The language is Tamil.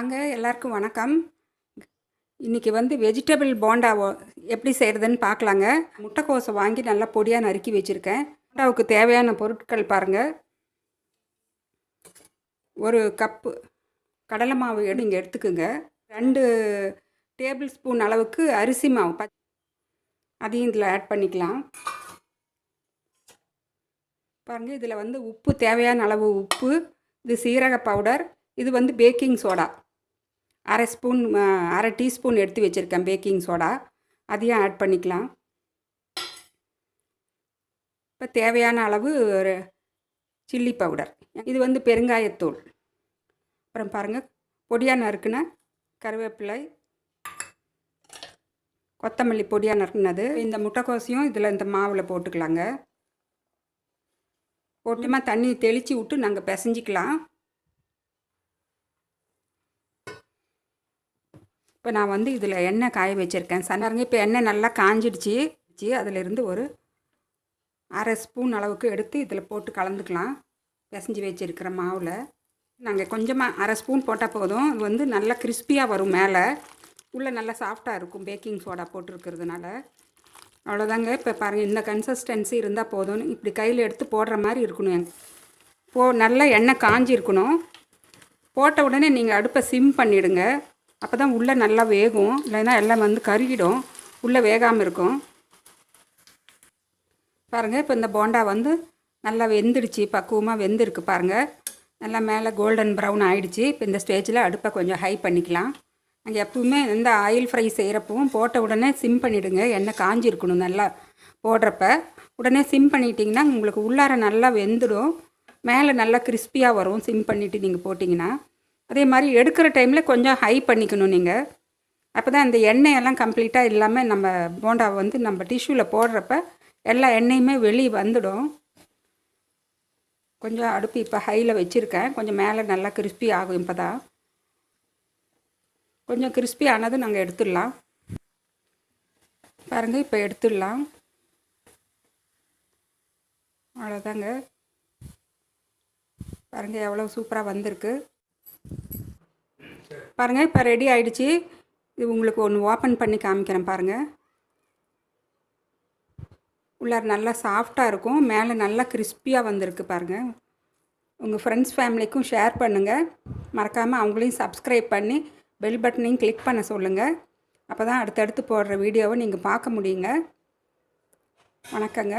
வாங்க எல்லாருக்கும் வணக்கம். இன்றைக்கி வந்து வெஜிடபிள் போண்டா எப்படி செய்கிறதுன்னு பார்க்கலாங்க. முட்டைக்கோஸை வாங்கி நல்லா பொடியாக நறுக்கி வச்சுருக்கேன். போண்டாவுக்கு தேவையான பொருட்கள் பாருங்கள். ஒரு கப்பு கடலை மாவு இங்கே எடுத்துக்குங்க. 2 டேபிள் ஸ்பூன் அளவுக்கு அரிசி மாவு அதையும் இதில் ஆட் பண்ணிக்கலாம். பாருங்கள், இதில் வந்து உப்பு தேவையான அளவு உப்பு, இது சீரக பவுடர், இது வந்து பேக்கிங் சோடா அரை டீஸ்பூன் எடுத்து வச்சுருக்கேன். பேக்கிங் சோடா அதையும் ஆட் பண்ணிக்கலாம். இப்போ தேவையான அளவு ஒரு சில்லி பவுடர், இது வந்து பெருங்காயத்தூள். அப்புறம் பாருங்கள், பொடியாக நறுக்குன கருவேப்பிலை, கொத்தமல்லி பொடியாக நறுக்குனது. இந்த முட்டைக்கோசையும் இதில் இந்த மாவில் போட்டுக்கலாங்க. போட்டுமா தண்ணி தெளித்து விட்டு நாங்கள் பிசைஞ்சிக்கலாம். இப்போ நான் வந்து இதில் எண்ணெய் காய வச்சுருக்கேன். பாருங்க, இப்போ எண்ணெய் நல்லா காஞ்சிடுச்சு. அதிலிருந்து ஒரு அரை ஸ்பூன் அளவுக்கு எடுத்து இதில் போட்டு கலந்துக்கலாம். பிசைஞ்சு வச்சுருக்கிற மாவில் நாங்கள் கொஞ்சமாக அரை ஸ்பூன் போட்டால் போதும். அது வந்து நல்லா கிறிஸ்பியாக வரும். மேலே உள்ளே நல்லா சாஃப்டாக இருக்கும் பேக்கிங் சோடா போட்டிருக்கிறதுனால. அவ்வளோதாங்க. இப்போ பாருங்கள், இந்த கன்சிஸ்டன்சி இருந்தால் போதும். இப்படி கையில் எடுத்து போடுற மாதிரி இருக்கணும். நல்லா எண்ணெய் காஞ்சி இருக்கணும். போட்ட உடனே நீங்கள் அடுப்பை சிம் பண்ணிவிடுங்க. அப்போ தான் உள்ளே நல்லா வேகும். இல்லைன்னா எல்லாம் வந்து கருகிடும், உள்ளே வேகாமல் இருக்கும். பாருங்கள், இப்போ இந்த போண்டா வந்து நல்லா வெந்துடுச்சு, பக்குவமாக வெந்திருக்கு பாருங்கள். நல்லா மேலே கோல்டன் ப்ரௌன் ஆகிடுச்சு. இப்போ இந்த ஸ்டேஜில் அடுப்பை கொஞ்சம் ஹை பண்ணிக்கலாம். நாங்கள் எப்பவுமே எந்த ஆயில் ஃப்ரை செய்கிறப்பவும் போட்ட உடனே சிம் பண்ணிவிடுங்க. எண்ணெய் காஞ்சிருக்கணும். நல்லா போடுறப்ப உடனே சிம் பண்ணிட்டிங்கன்னா உங்களுக்கு உள்ளார நல்லா வெந்துடும், மேலே நல்லா கிறிஸ்பியாக வரும். சிம் பண்ணிவிட்டு நீங்கள் போட்டிங்கன்னா அதே மாதிரி எடுக்கிற டைமில் கொஞ்சம் ஹை பண்ணிக்கணும் நீங்கள். அப்போ தான் அந்த எண்ணெயெல்லாம் கம்ப்ளீட்டாக இல்லாமல் நம்ம போண்டாவை வந்து நம்ம டிஷ்யூவில் போடுறப்ப எல்லா எண்ணெயுமே வெளியே வந்துடும். கொஞ்சம் அடுப்பு இப்போ ஹையில் வச்சுருக்கேன். கொஞ்சம் மேலே நல்லா கிறிஸ்பி ஆகும். இப்போ தான் கொஞ்சம் கிறிஸ்பி ஆனதும் நாங்கள் எடுத்துடலாம். பாருங்கள், இப்போ எடுத்துடலாம். அவ்வளோதாங்க. பாருங்கள், எவ்வளோ சூப்பராக வந்திருக்கு பாருங்கள். இப்போ ரெடி ஆகிடுச்சு. இது உங்களுக்கு ஒன்று ஓப்பன் பண்ணி காமிக்கிறேன் பாருங்கள். உள்ளார நல்லா சாஃப்டாக இருக்கும், மேலே நல்லா கிறிஸ்பியாக வந்திருக்கு பாருங்கள். உங்கள் ஃப்ரெண்ட்ஸ் ஃபேமிலிக்கும் ஷேர் பண்ணுங்கள். மறக்காமல் அவங்களையும் சப்ஸ்கிரைப் பண்ணி பெல் பட்டனையும் கிளிக் பண்ண சொல்லுங்கள். அப்போ தான் அடுத்தடுத்து போடுற வீடியோவை நீங்கள் பார்க்க முடியுங்க. வணக்கங்க.